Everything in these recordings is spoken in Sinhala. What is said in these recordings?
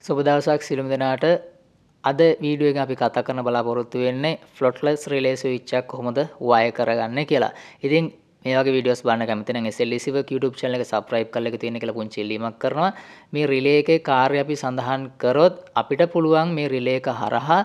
සුබ දවසක් සිළුම් දෙනාට අද වීඩියෝ එකෙන් අපි කතා කරන්න බලාපොරොත්තු වෙන්නේ floatless relay switch එකක් කොහොමද wire කරගන්නේ කියලා. ඉතින් මේ වගේ වීඩියෝස් බලන්න කැමති නම් SLEC work YouTube channel එක subscribe කරලා එක තියෙන කියලා පුංචි ඉල්ලීමක් කරනවා. මේ relay එකේ කාර්යය අපි සඳහන් කරොත් අපිට පුළුවන් මේ relay එක හරහා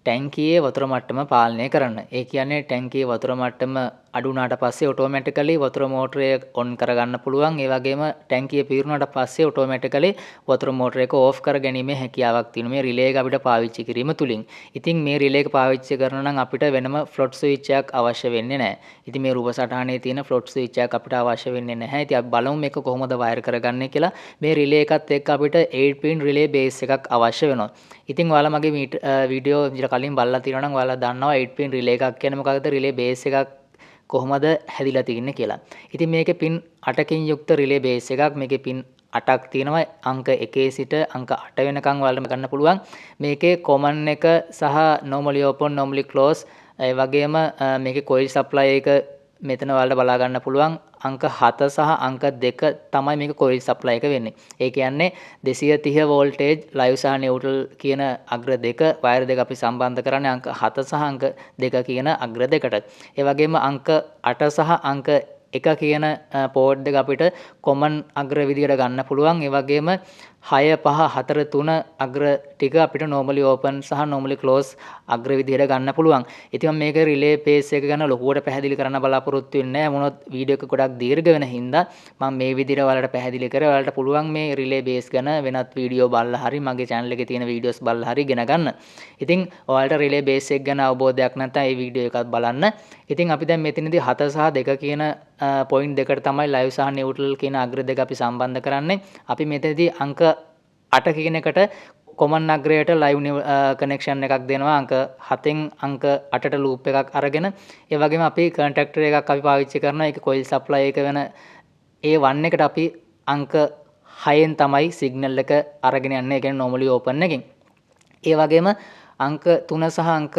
ටැංකියේ වතුර මට්ටම පාලනය කරන්න. ඒ කියන්නේ ටැංකියේ වතුර මට්ටම අඩු වුණාට පස්සේ ඔටෝමැටිකලි වතුර මෝටරය ඔන් කරගන්න පුළුවන්. ඒ වගේම ටැංකිය පිරුණාට පස්සේ ඔටෝමැටිකලි වතුර මෝටර එක ඕෆ් කර ගැනීමේ හැකියාවක් තියෙනවා මේ රිලේ එක අපිට පාවිච්චි කිරීම තුලින්. ඉතින් මේ රිලේ එක පාවිච්චි කරන නම් අපිට වෙනම ෆ්ලොට් ස්විච් එකක් අවශ්‍ය වෙන්නේ නැහැ. ඉතින් මේ රූප සටහනේ තියෙන ෆ්ලොට් ස්විච් එකක් අපිට අවශ්‍ය වෙන්නේ නැහැ. ඉතින් අපි බලමු මේක කොහොමද වයර් කරගන්නේ කියලා. මේ රිලේ එකත් එක්ක අපිට 8 pin රිලේ බේස් එකක් අවශ්‍ය වෙනවා. ඉතින් ඔයාලා මගේ වීඩියෝ ඊට කලින් බලලා තියෙනවා නම් ඔයාලා දන්නවා 8 pin රිලේ එකක් කියන්නේ මොකක්ද රිලේ බේස් එකක් කොහොමද හැදිලා තින්නේ කියලා. ඉතින් මේකේ පින් 8කින් යුක්ත රිලේ බේස් එකක්. මේකේ පින් 8ක් තියෙනවා. අංක 1 සිට අංක 8 වෙනකන් ඔයාලට ගන්න පුළුවන්. මේකේ common එක සහ normally open normally close ඒ වගේම මේකේ coil supply එක මෙතන ඔයාලට බලා ගන්න පුළුවන්. අංක 7 සහ අංක 2 තමයි මේක coil supply එක වෙන්නේ. ඒ කියන්නේ 230 voltage live සහ neutral කියන අග්‍ර දෙක wire දෙක අපි සම්බන්ධ කරන්නේ අංක 7 සහ අංක 2 කියන අග්‍ර දෙකට. ඒ වගේම අංක 8 සහ අංක 1 කියන port දෙක අපිට common අග්‍ර විදියට ගන්න පුළුවන්. ඒ වගේම 6 5 4 3 අග්‍ර ටික අපිට normally open සහ normally close අග්‍ර විදියට ගන්න පුළුවන්. ඉතින් මේක relay pace එක ගැන ලොකුවට පැහැදිලි කරන්න බලාපොරොත්තු වෙන්නේ නැහැ. මොනොත් වීඩියෝ එක ගොඩක් දීර්ඝ වෙන හින්දා මම මේ විදිහට ඔයාලට පැහැදිලි කරේ. ඔයාලට පුළුවන් මේ relay base ගැන වෙනත් වීඩියෝ බලලා හරි මගේ channel එකේ තියෙන වීඩියෝස් බලලා හරි ඉගෙන ගන්න. ඉතින් ඔයාලට relay base එක ගැන අවබෝධයක් නැත්නම් මේ වීඩියෝ එකත් බලන්න. ඉතින් අපි දැන් මෙතනදී 7 සහ 2 කියන point දෙකට තමයි live සහ neutral කියන අග්‍ර දෙක අපි සම්බන්ධ කරන්නේ. අපි මෙතනදී අංක 8 කියන එකට common අග්‍රයට live connection එකක් දෙනවා. අංක 7න් අංක 8ට loop එකක් අරගෙන ඒ වගේම අපි contactor එකක් අපි පාවිච්චි කරනවා. ඒක coil supply එක වෙන A1 එකට අපි අංක 6න් තමයි signal එක අරගෙන යන්නේ. ඒ කියන්නේ normally open එකෙන්. ඒ වගේම අංක 3 සහ අංක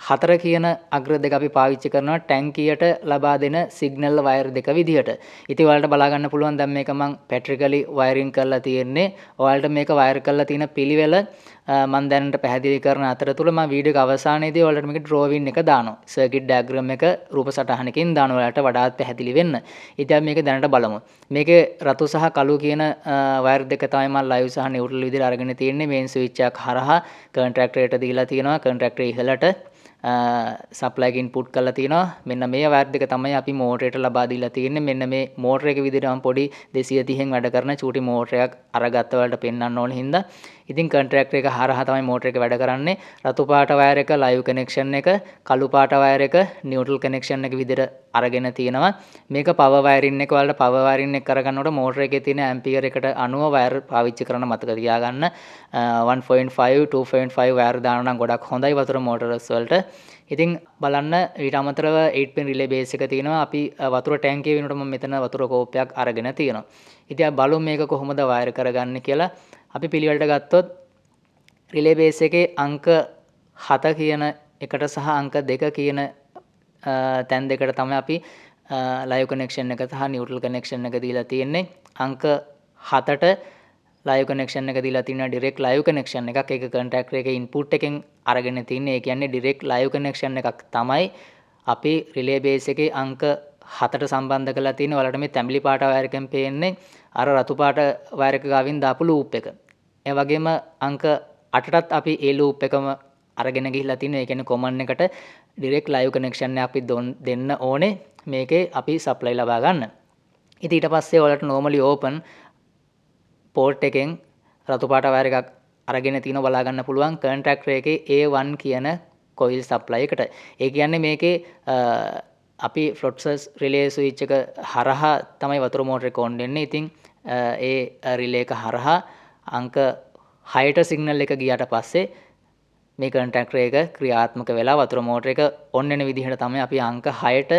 4 කියන අග්‍ර දෙක අපි පාවිච්චි කරනවා ටැංකියට ලබා දෙන සිග්නල් වයර් දෙක විදිහට. ඉතින් ඔයාලට බලා ගන්න පුළුවන් දැන් මේක මම පැට්‍රිකලි වයරින් කරලා තියෙන්නේ. ඔයාලට මේක වයර් කරලා තියෙන පිළිවෙල මම දැනට පැහැදිලි කරන අතරතුර මම වීඩියෝ එක අවසානයේදී ඔයාලට මේක drawing එක දානවා. සර්කිට් ඩයග්‍රෑම් එක රූප සටහනකින් දානවා ඔයාලට වඩාත් පැහැදිලි වෙන්න. ඉතින් අපි මේක දැනට බලමු. මේකේ රතු සහ කළු කියන වයර් දෙක තමයි මම live සහ neutral විදිහට අරගෙන තියෙන්නේ. මේන් ස්විච් එකක් හරහා කන්ට්‍රැක්ටර් එකට දීලා තියෙනවා. කන්ට්‍රැක්ටර් ඉහළට supply එක input කරලා තිනවා. මෙන්න මේ වයර් දෙක තමයි අපි මෝටරයට ලබා දීලා තියෙන්නේ. මෙන්න මේ මෝටර එක විදිහට මම පොඩි 230න් වැඩ කරන චූටි මෝටර එකක් අරගත්ත වලට පෙන්වන්න ඕන හින්දා ඉතින් කන්ට්‍රැක්ටර් එක හරහා තමයි මෝටර එක වැඩ කරන්නේ. රතු පාට වයර් එක live connection එක, කළු පාට වයර් එක neutral connection එක විදිහට අරගෙන තියෙනවා. මේක power wiring එක වලට power wiring එක කරගන්නකොට මෝටර එකේ තියෙන ampere එකට අනුව වයර් පාවිච්චි කරන්න මතක තියාගන්න. 1.5 2.5 වයර් දානවා නම් ගොඩක් හොඳයි වතුර මෝටරස් වලට. ඉතින් බලන්න ඊට අමතරව 8 pin relay base එක තියෙනවා. අපි වතුර ටැංකිය වෙනුවට මම මෙතන වතුර කෝප්පයක් අරගෙන තියෙනවා. ඉතින් අපි බලමු මේක කොහොමද වයර් කරගන්නේ කියලා. අපි පිළිවෙලට ගත්තොත් relay base එකේ අංක 7 කියන එකට සහ අංක 2 කියන තැන් දෙකට තමයි අපි live connection එක සහ neutral connection එක දීලා තියෙන්නේ. අංක 7ට live connection එක දීලා තියෙනවා direct live connection එකක්. ඒක contactor එකේ input එකෙන් අරගෙන තින්නේ. ඒ කියන්නේ direct live connection එකක් තමයි අපි relay base එකේ අංක 7ට සම්බන්ධ කරලා තියෙන්නේ. ඔයාලට මේ තැඹිලි පාට වයර් එකෙන් පේන්නේ අර රතු පාට වයර් එක ගාවින් දාපු loop එක. ඒ වගේම අංක 8ටත් අපි ඒ loop එකම අරගෙන ගිහිල්ලා තිනවා. ඒ කියන්නේ common එකට direct live connection එක අපි දෙන්න ඕනේ. මේකේ අපි supply ලබා ගන්න. ඉතින් ඊට පස්සේ ඔයාලට normally open port එකෙන් රතු පාට වයර් එකක් අරගෙන තිනවා බලා ගන්න පුළුවන් contactor එකේ A1 කියන coil supply එකට. ඒ කියන්නේ මේකේ අපි floatless relay switch එක හරහා තමයි වතුර මෝටර එක on වෙන්නේ. ඉතින් ඒ relay එක හරහා අංක 6ට signal එක ගියාට පස්සේ මේ contactor එක ක්‍රියාත්මක වෙලා වතුර මෝටර එක on වෙන විදිහට තමයි අපි අංක 6ට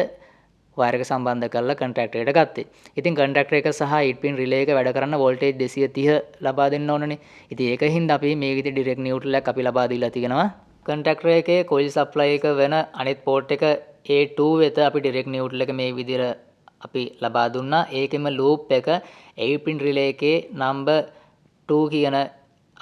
වයර් එක සම්බන්ධ කරලා contactor එකට ගත්තේ. ඉතින් contactor එක සහ 8 pin relay එක වැඩ කරන voltage 230 ලබා දෙන්න ඕනනේ. ඉතින් ඒකින්ද අපි මේ විදිහට direct neutral එකක් අපි ලබා දීලා තියෙනවා. contactor එකේ coil supply එක වෙන අනිත් port එක A2 වෙත අපි direct neutral එක මේ විදිහට අපි ලබා දුන්නා. ඒකෙම loop එක 8 pin relay එකේ number 2 කියන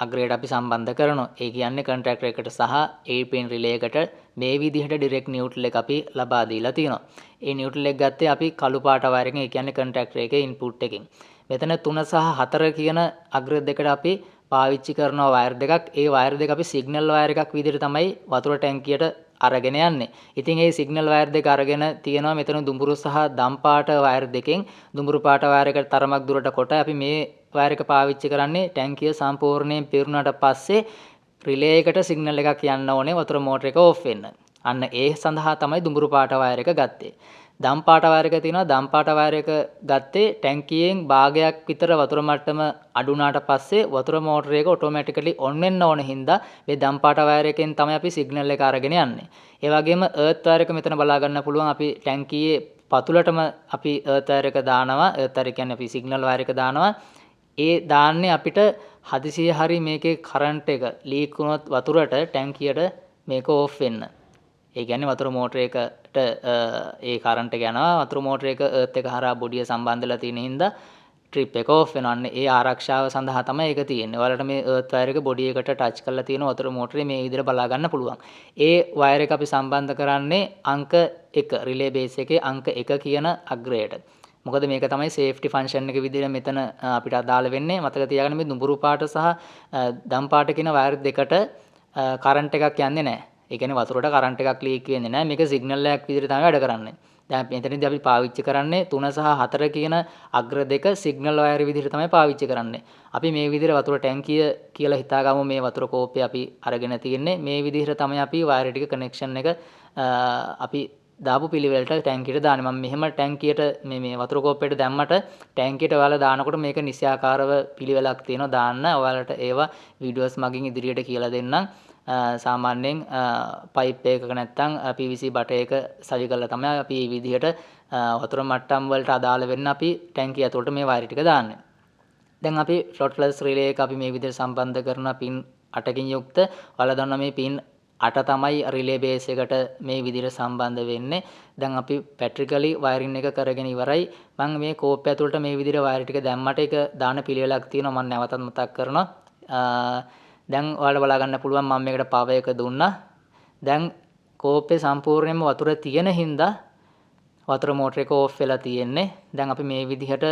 අග්‍රයට අපි සම්බන්ධ කරනවා. ඒ කියන්නේ කන්ට්‍රැක්ටර් එකට සහ ඒ පින් රිලේ එකට මේ විදිහට ඩිරෙක්ට් නියුට්‍රල් එක අපි ලබා දීලා තියෙනවා. ඒ නියුට්‍රල් එක ගත්තේ අපි කළු පාට වයර් එකෙන්, ඒ කියන්නේ කන්ට්‍රැක්ටර් එකේ ඉන්පුට් එකෙන්. මෙතන 3 සහ 4 කියන අග්‍ර දෙකට අපි පාවිච්චි කරනවා වයර් දෙකක්. ඒ වයර් දෙක අපි සිග්නල් වයර් එකක් විදිහට තමයි වතුර ටැංකියට අරගෙන යන්නේ. ඉතින් මේ සිග්නල් වයර් දෙක අරගෙන තියෙනවා මෙතන දුඹුරු සහ දම් පාට වයර් දෙකෙන්. දුඹුරු පාට වයර් එකට තරමක් දුරට කොට අපි මේ වයර් එක පාවිච්චි කරන්නේ ටැංකිය සම්පූර්ණයෙන් පිරුණාට පස්සේ රිලේ එකට සිග්නල් එකක් යන්න ඕනේ වතුර මෝටර එක ඕෆ් වෙන්න. අන්න ඒ සඳහා තමයි දුඹුරු පාට වයර් එක ගත්තේ. දම් පාට වයර් එක තියෙනවා. දම් පාට වයර් එක ගත්තේ ටැංකියෙන් භාගයක් විතර වතුර මට්ටම අඩු වුණාට පස්සේ වතුර මෝටර එක ඔටෝමැටිකලි ඔන් වෙන්න ඕන හින්දා මේ දම් පාට වයර් එකෙන් තමයි අපි සිග්නල් එක අරගෙන යන්නේ. ඒ වගේම අර්ත් වයර් එක මෙතන බලා ගන්න පුළුවන්. අපි ටැංකියේ පතුලටම අපි අර්ත් වයර් එක දානවා. අර්ත් වයර් කියන්නේ අපි සිග්නල් වයර් එක දානවා. ඒ දාන්නේ අපිට හදිසිය හරි මේකේ කරන්ට් එක ලීක් වුණොත් වතුරට ටැංකියට මේක ඕෆ් වෙන්න. ඒ කියන්නේ වතුර මෝටර එකට ඒ කරන්ට් එක යනවා. වතුර මෝටර එක අර්ත් එක හරහා බොඩිය සම්බන්ධලා තියෙන හින්දා ට්‍රිප් එක ඕෆ් වෙනවා. අන්න ඒ ආරක්ෂාව සඳහා තමයි ඒක තියෙන්නේ. ඔයාලට මේ අර්ත් වයර් එක බොඩි එකට ටච් කරලා තියෙන වතුර මෝටරේ මේ විදිහට බලා ගන්න පුළුවන්. ඒ වයර් එක අපි සම්බන්ධ කරන්නේ අංක 1 රිලේ බේස් එකේ අංක 1 කියන අග්‍රයට. මොකද මේක තමයි සේෆ්ටි ෆන්ක්ෂන් එක විදිහට මෙතන අපිට අදාළ වෙන්නේ. මතක තියාගන්න මේ දුඹුරු පාට සහ දම් පාට කියන වයර් දෙකට කරන්ට් එකක් යන්නේ නැහැ. ඒ කියන්නේ වතුරට කරන්ට් එකක් ලීක් වෙන්නේ නැහැ. මේක සිග්නල් එකක් විදිහට තමයි වැඩ කරන්නේ. දැන් මෙතනදී අපි පාවිච්චි කරන්නේ 3 සහ 4 කියන අග්‍ර දෙක සිග්නල් වයර් විදිහට තමයි පාවිච්චි කරන්නේ. අපි මේ විදිහට වතුර ටැංකිය කියලා හිතාගමු. මේ වතුර කෝප්පේ අපි අරගෙන තියෙන්නේ. මේ විදිහට තමයි අපි වයර් ටික කනෙක්ෂන් එක අපි දාපු පිළිවෙලට ටැංකියට දාන්නේ. මම මෙහෙම ටැංකියට මේ වතුර කෝප්පෙට දැම්මට ටැංකියට ඔයාලා දානකොට මේක නිසියාකාරව පිළිවෙලක් තියෙනවා දාන්න. ඔයාලට ඒවා වීඩියෝස් මගින් ඉදිරියට කියලා දෙන්නම්. සාමාන්‍යයෙන් පයිප් එකක නැත්තම් PVC බට එක සවි කරලා තමයි අපි මේ විදිහට වතුර මට්ටම් වලට අදාළ වෙන්න අපි ටැංකිය ඇතුළට මේ වයර් ටික දාන්නේ. දැන් අපි floatless relay එක අපි මේ විදිහට සම්බන්ධ කරන පින් 8කින් යුක්ත. ඔයාලා දන්නවා මේ පින් 8 තමයි රිලේ බේස් එකට මේ විදිහට සම්බන්ධ වෙන්නේ. දැන් අපි පැට්‍රිකලි වයරින් එක කරගෙන ඉවරයි. මම මේ කෝප්පය ඇතුළට මේ විදිහට වයර් ටික දැම්මට ඒක දාන පිළිවෙලක් තියෙනවා. මම නැවතත් මතක් කරනවා. දැන් ඔයාලට බලා ගන්න පුළුවන් මම මේකට පව එක දුන්නා. දැන් කෝප්පේ සම්පූර්ණයෙන්ම වතුර තියෙන හින්දා වතුර මෝටර එක ඕෆ් වෙලා තියෙන්නේ. දැන් අපි මේ විදිහට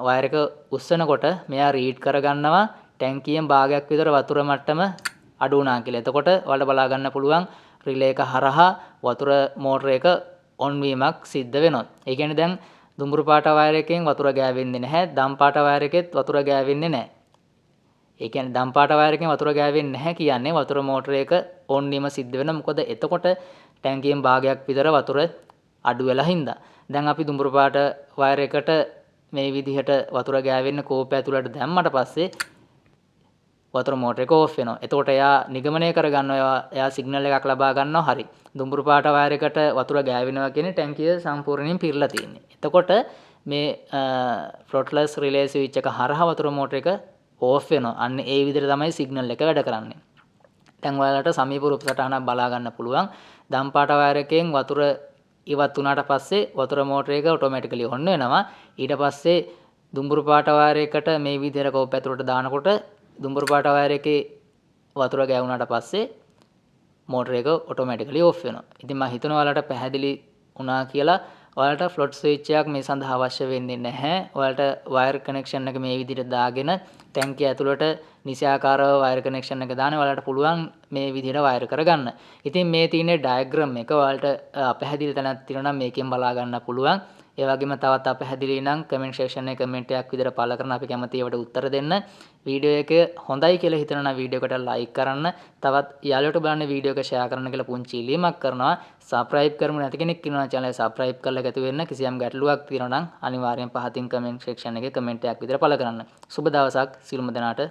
වයර් එක උස්සනකොට මෙයා රීඩ් කරගන්නවා ටැංකියෙන් භාගයක් විතර වතුර මට්ටම අඩු වුණා කියලා. එතකොට ඔයාලට බලා ගන්න පුළුවන් රිලේ එක හරහා වතුර මෝටර එක ඔන් වීමක් සිද්ධ වෙනවා. ඒ කියන්නේ දැන් දුඹුරු පාට වයර් එකෙන් වතුර ගෑවෙන්නේ නැහැ. දම් පාට වයර් එකෙත් වතුර ගෑවෙන්නේ නැහැ. ඒ කියන්නේ දම් පාට වයර් එකෙන් වතුර ගෑවෙන්නේ නැහැ කියන්නේ වතුර මෝටර එක ඔන් වීම සිද්ධ වෙනවා. මොකද එතකොට ටැංකියෙන් භාගයක් විතර වතුර අඩු වෙලා හින්දා. දැන් අපි දුඹුරු පාට වයර් එකට මේ විදිහට වතුර ගෑවෙන්න කෝපය ඇතුළට දැම්මට පස්සේ වතුර මෝටර එක ඕෆ් වෙනවා. එතකොට එයා නිගමනය කරගන්නවා එයා සිග්නල් එකක් ලබා ගන්නවා හරි. දුඹුරු පාට වයර් එකට වතුර ගෑවෙනවා කියන්නේ ටැංකිය සම්පූර්ණයෙන් පිරලා තියෙන්නේ. එතකොට මේ floatless relay switch එක හරහා වතුර මෝටර එක ඕෆ් වෙනවා. අන්න ඒ විදිහට තමයි සිග්නල් එක වැඩ කරන්නේ. දැන් ඔයාලට සමීප රූප සටහනක් බලා ගන්න පුළුවන්. දම් පාට වයර් එකෙන් වතුර ඉවත් වුණාට පස්සේ වතුර මෝටර එක ඔටෝමැටිකලි ඔන් වෙනවා. ඊට පස්සේ දුඹුරු පාට වයර් එකට මේ විදිහට කෝප්ප ඇතුළට දානකොට දුඹුරු පාට වයර් එකේ වතුර ගෑවුණාට පස්සේ මෝටර එක ඔටෝමැටිකලි ඕෆ් වෙනවා. ඉතින් මම හිතනවා ඔයාලට පැහැදිලි වුණා කියලා. ඔයාලට ෆ්ලොට් ස්විච් එකක් මේ සඳහා අවශ්‍ය වෙන්නේ නැහැ. ඔයාලට වයර් කනෙක්ෂන් එක මේ විදිහට දාගෙන ටැංකිය ඇතුළට නිසියාකාරව වයර් කනෙක්ෂන් එක දාන්න ඔයාලට පුළුවන් මේ විදිහට වයර් කරගන්න. ඉතින් මේ තියෙන ඩයග්‍රෑම් එක ඔයාලට අපැහැදිලි තැනක් තියෙනවා නම් මේකෙන් බලා ගන්න පුළුවන්. ඒ වගේම තවත් අපැහැදිලි නම් කමෙන්ට් සෙක්ෂන් එකේ කමෙන්ට් එකක් විදිහට පළ කරන අපි කැමතියි ඒවට උත්තර දෙන්න. වීඩියෝ එක හොඳයි කියලා හිතනවා නම් වීඩියෝ එකට ලයික් කරන්න. තවත් යාළුවෝට බලන්න වීඩියෝ එක ෂෙයා කරන්න කියලා පුංචි ඉල්ලීමක් කරනවා. සබ්ස්ක්‍රයිබ් කරමු නැති කෙනෙක් ඉන්නවා නම් channel එක සබ්ස්ක්‍රයිබ් කරලා එකතු වෙන්න. කිසියම් ගැටලුවක් තියෙනවා නම් අනිවාර්යෙන් පහතින් කමෙන්ට් සෙක්ෂන් එකේ කමෙන්ට් එකක් විදිහට පළ කරන්න. සුබ දවසක් සියලුම දෙනාට.